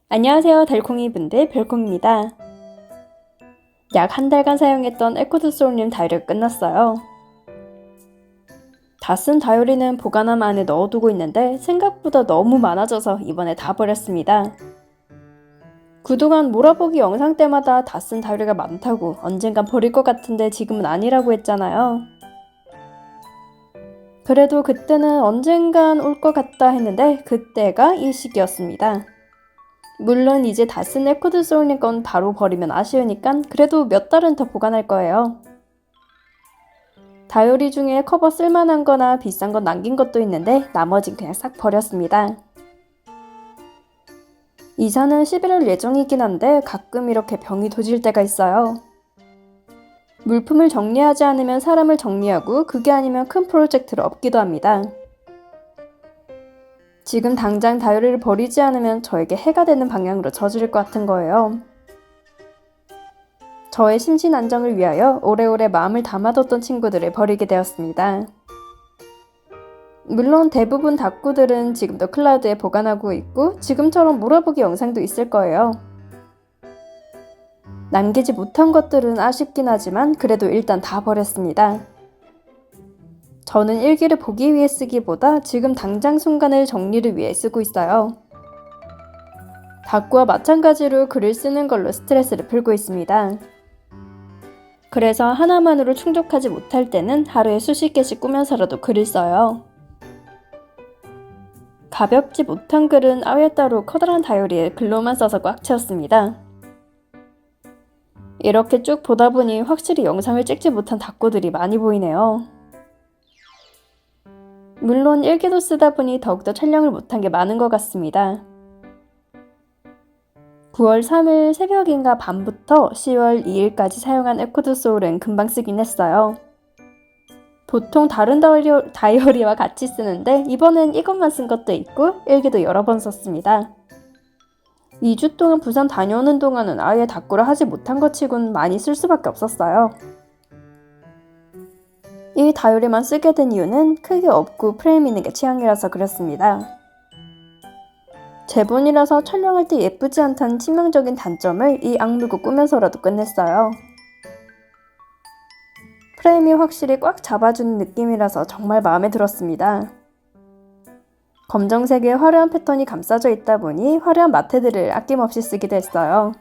안녕하세요 달콩이 분들, 별콩입니다. 약 한 달간 사용했던 에코드 소울님 다이어리가 끝났어요. 다 쓴 다이어리는 보관함 안에 넣어두고 있는데 생각보다 너무 많아져서 이번에 다 버렸습니다. 그동안 몰아보기 영상 때마다 다 쓴 다이어리가 많다고 언젠간 버릴 것 같은데 지금은 아니라고 했잖아요. 그래도 그때는 언젠간 올 것 같다 했는데 그때가 이 시기였습니다. 물론 이제 다 쓴 에코드 소울님 건 바로 버리면 아쉬우니까 그래도 몇 달은 더 보관할 거예요. 다이어리 중에 커버 쓸만한 거나 비싼 건 남긴 것도 있는데 나머진 그냥 싹 버렸습니다. 이사는 11월 예정이긴 한데 가끔 이렇게 병이 도질 때가 있어요. 물품을 정리하지 않으면 사람을 정리하고 그게 아니면 큰 프로젝트를 업기도 합니다. 지금 당장 다이어리를 버리지 않으면 저에게 해가 되는 방향으로 저지를 것 같은 거예요. 저의 심신 안정을 위하여 오래오래 마음을 담아뒀던 친구들을 버리게 되었습니다. 물론 대부분 다꾸들은 지금도 클라우드에 보관하고 있고 지금처럼 몰아보기 영상도 있을 거예요. 남기지 못한 것들은 아쉽긴 하지만 그래도 일단 다 버렸습니다. 저는 일기를 보기 위해 쓰기보다 지금 당장 순간을 정리를 위해 쓰고 있어요. 다꾸와 마찬가지로 글을 쓰는 걸로 스트레스를 풀고 있습니다. 그래서 하나만으로 충족하지 못할 때는 하루에 수십 개씩 꾸면서라도 글을 써요. 가볍지 못한 글은 아예 따로 커다란 다이어리에 글로만 써서 꽉 채웠습니다. 이렇게 쭉 보다 보니 확실히 영상을 찍지 못한 다꾸들이 많이 보이네요. 물론 일기도 쓰다 보니 더욱더 촬영을 못한 게 많은 것 같습니다. 9월 3일 새벽인가 밤부터 10월 2일까지 사용한 에코드 소울은 금방 쓰긴 했어요. 보통 다른 다이어리와 같이 쓰는데 이번엔 이것만 쓴 것도 있고 일기도 여러 번 썼습니다. 2주 동안 부산 다녀오는 동안은 아예 다꾸를 하지 못한 것 치곤 많이 쓸 수밖에 없었어요. 이 다이어리만 쓰게 된 이유는 크게 없고 프레임 있는 게 취향이라서 그렇습니다. 제본이라서 촬영할 때 예쁘지 않다는 치명적인 단점을 이 악물고 꾸면서라도 끝냈어요. 프레임이 확실히 꽉 잡아주는 느낌이라서 정말 마음에 들었습니다. 검정색에 화려한 패턴이 감싸져 있다 보니 화려한 마테들을 아낌없이 쓰기도 했어요.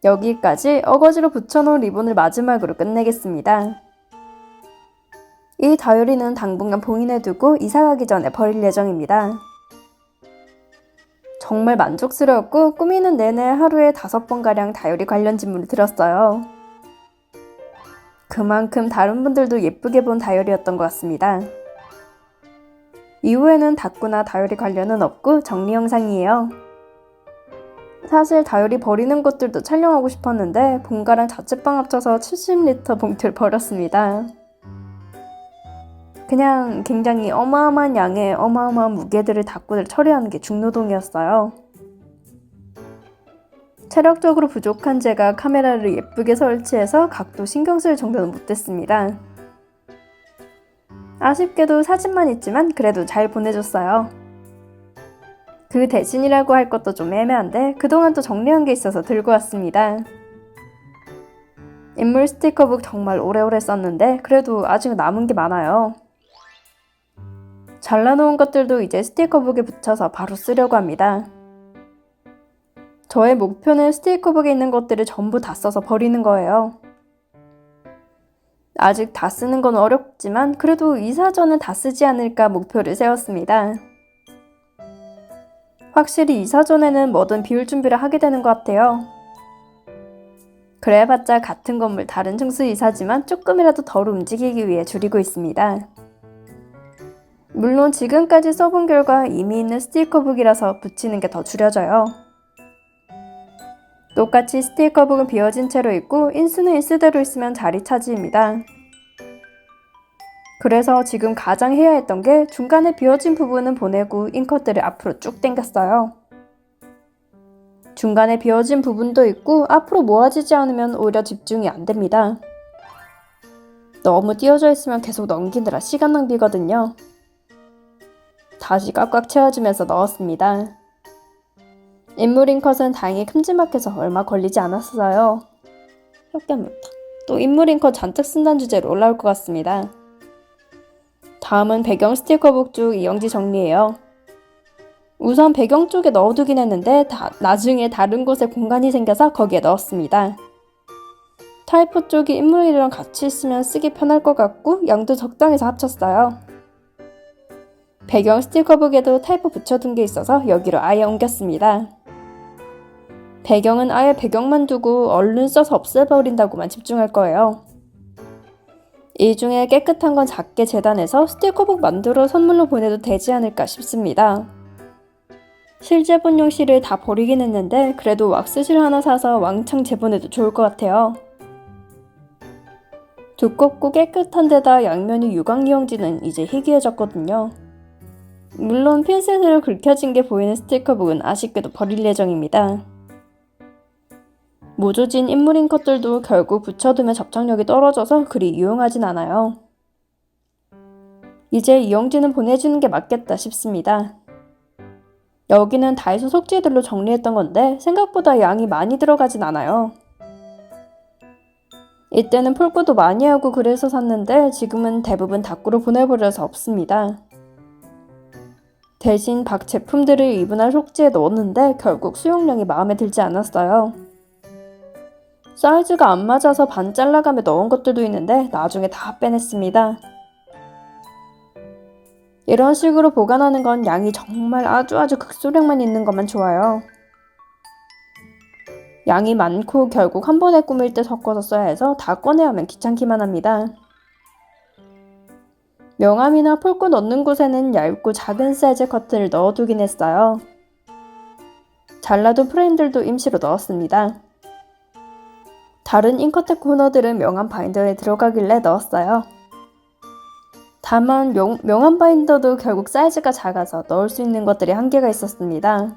여기까지 어거지로 붙여놓은 리본을 마지막으로 끝내겠습니다. 이 다이어리는 당분간 봉인해 두고 이사가기 전에 버릴 예정입니다. 정말 만족스러웠고 꾸미는 내내 하루에 5번가량 다이어리 관련 질문을 들었어요. 그만큼 다른 분들도 예쁘게 본 다이어리였던 것 같습니다. 이후에는 다꾸나 다이어리 관련은 없고 정리 영상이에요. 사실 다이어리 버리는 것들도 촬영하고 싶었는데 본가랑 자취방 합쳐서 70리터 봉투를 버렸습니다. 그냥 굉장히 어마어마한 양의 어마어마한 무게들을 다꾸들 처리하는 게 중노동이었어요. 체력적으로 부족한 제가 카메라를 예쁘게 설치해서 각도 신경 쓸 정도는 못했습니다. 아쉽게도 사진만 있지만 그래도 잘 보내줬어요. 그 대신이라고 할 것도 좀 애매한데 그동안 또 정리한 게 있어서 들고 왔습니다. 인물 스티커북 정말 오래오래 썼는데 그래도 아직 남은 게 많아요. 잘라놓은 것들도 이제 스티커북에 붙여서 바로 쓰려고 합니다. 저의 목표는 스티커북에 있는 것들을 전부 다 써서 버리는 거예요. 아직 다 쓰는 건 어렵지만 그래도 이사 전엔 다 쓰지 않을까 목표를 세웠습니다. 확실히 이사 전에는 뭐든 비울 준비를 하게 되는 것 같아요. 그래봤자 같은 건물 다른 층수 이사지만 조금이라도 덜 움직이기 위해 줄이고 있습니다. 물론 지금까지 써본 결과 이미 있는 스티커북이라서 붙이는 게 더 줄여져요. 똑같이 스티커북은 비워진 채로 있고 인수는 인수대로 있으면 자리 차지입니다. 그래서 지금 가장 해야 했던 게 중간에 비워진 부분은 보내고 잉컷들을 앞으로 쭉 당겼어요. 중간에 비워진 부분도 있고 앞으로 모아지지 않으면 오히려 집중이 안 됩니다. 너무 띄워져 있으면 계속 넘기느라 시간 낭비거든요. 다시 꽉꽉 채워주면서 넣었습니다. 인물잉컷은 다행히 큼지막해서 얼마 걸리지 않았어요. 또 인물잉컷 잔뜩 쓴다는 주제로 올라올 것 같습니다. 다음은 배경 스티커북 쪽 이영지 정리예요. 우선 배경 쪽에 넣어두긴 했는데 나중에 다른 곳에 공간이 생겨서 거기에 넣었습니다. 타이포 쪽이 인물이랑 같이 있으면 쓰기 편할 것 같고 양도 적당해서 합쳤어요. 배경 스티커북에도 타이포 붙여둔 게 있어서 여기로 아예 옮겼습니다. 배경은 아예 배경만 두고 얼른 써서 없애버린다고만 집중할 거예요. 이 중에 깨끗한 건 작게 재단해서 스티커북 만들어 선물로 보내도 되지 않을까 싶습니다. 실제본용 실을 다 버리긴 했는데 그래도 왁스실 하나 사서 왕창 재보내도 좋을 것 같아요. 두껍고 깨끗한 데다 양면이 유광이용지는 이제 희귀해졌거든요. 물론 핀셋으로 긁혀진 게 보이는 스티커북은 아쉽게도 버릴 예정입니다. 모조진 인물잉컷들도 결국 붙여두면 접착력이 떨어져서 그리 유용하진 않아요. 이제 이용지는 보내주는 게 맞겠다 싶습니다. 여기는 다이소 속지들로 정리했던 건데 생각보다 양이 많이 들어가진 않아요. 이때는 풀구도 많이 하고 그래서 샀는데 지금은 대부분 닭구로 보내버려서 없습니다. 대신 박 제품들을 이분할 속지에 넣었는데 결국 수용량이 마음에 들지 않았어요. 사이즈가 안 맞아서 반 잘라가며 넣은 것들도 있는데 나중에 다 빼냈습니다. 이런 식으로 보관하는 건 양이 정말 아주 극소량만 있는 것만 좋아요. 양이 많고 결국 한 번에 꾸밀 때 섞어서 써야 해서 다 꺼내야 하면 귀찮기만 합니다. 명암이나 폴구 넣는 곳에는 얇고 작은 사이즈 커트를 넣어두긴 했어요. 잘라둔 프레임들도 임시로 넣었습니다. 다른 잉커텍 코너들은 명암 바인더에 들어가길래 넣었어요. 다만 명암 바인더도 결국 사이즈가 작아서 넣을 수 있는 것들이 한계가 있었습니다.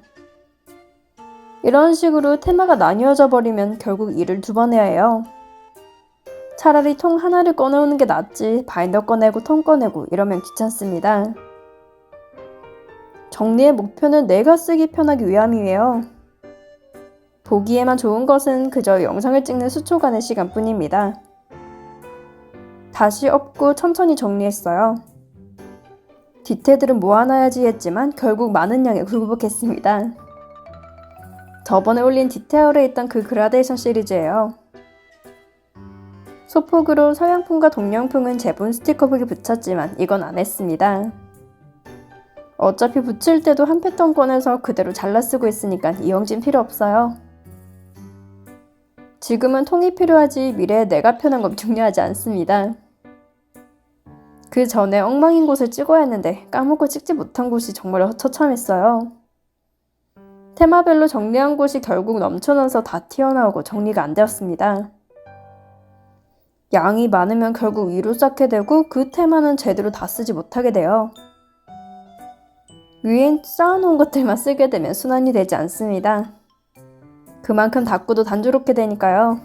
이런 식으로 테마가 나뉘어져 버리면 결국 일을 2번 해야 해요. 차라리 통 하나를 꺼내오는 게 낫지 바인더 꺼내고 통 꺼내고 이러면 귀찮습니다. 정리의 목표는 내가 쓰기 편하기 위함이에요. 보기에만 좋은 것은 그저 영상을 찍는 수초간의 시간뿐입니다. 다시 엎고 천천히 정리했어요. 디테일들은 모아놔야지 했지만 결국 많은 양에 굴복했습니다. 저번에 올린 디테일에 있던 그 그라데이션 시리즈예요. 소폭으로 서양풍과 동양풍은 제본 스티커북에 붙였지만 이건 안 했습니다. 어차피 붙일 때도 한 패턴 꺼내서 그대로 잘라 쓰고 있으니까 이용진 필요 없어요. 지금은 통이 필요하지 미래에 내가 편한 건 중요하지 않습니다. 그 전에 엉망인 곳을 찍어야 했는데 까먹고 찍지 못한 곳이 정말 처참했어요. 테마별로 정리한 곳이 결국 넘쳐나서 다 튀어나오고 정리가 안 되었습니다. 양이 많으면 결국 위로 쌓게 되고 그 테마는 제대로 다 쓰지 못하게 돼요. 위에 쌓아놓은 것들만 쓰게 되면 순환이 되지 않습니다. 그만큼 닦고도 단조롭게 되니까요.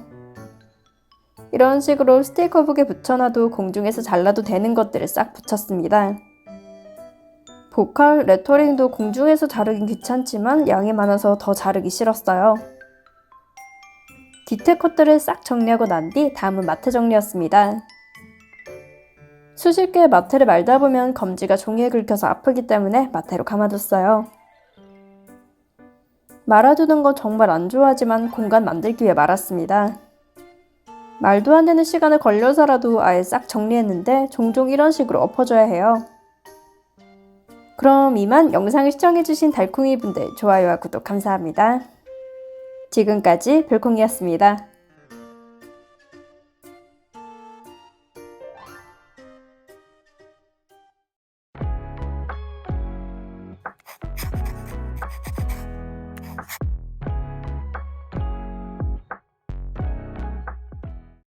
이런 식으로 스티커북에 붙여놔도 공중에서 잘라도 되는 것들을 싹 붙였습니다. 보컬, 레터링도 공중에서 자르긴 귀찮지만 양이 많아서 더 자르기 싫었어요. 디테일 컷들을 싹 정리하고 난 뒤 다음은 마테 정리였습니다. 수십 개의 마테를 말다 보면 검지가 종이에 긁혀서 아프기 때문에 마테로 감아뒀어요. 말아두는 건 정말 안 좋아하지만 공간 만들기 위해 말았습니다. 말도 안 되는 시간을 걸려서라도 아예 싹 정리했는데 종종 이런 식으로 엎어줘야 해요. 그럼 이만 영상을 시청해주신 달콩이 분들 좋아요와 구독 감사합니다. 지금까지 별콩이었습니다.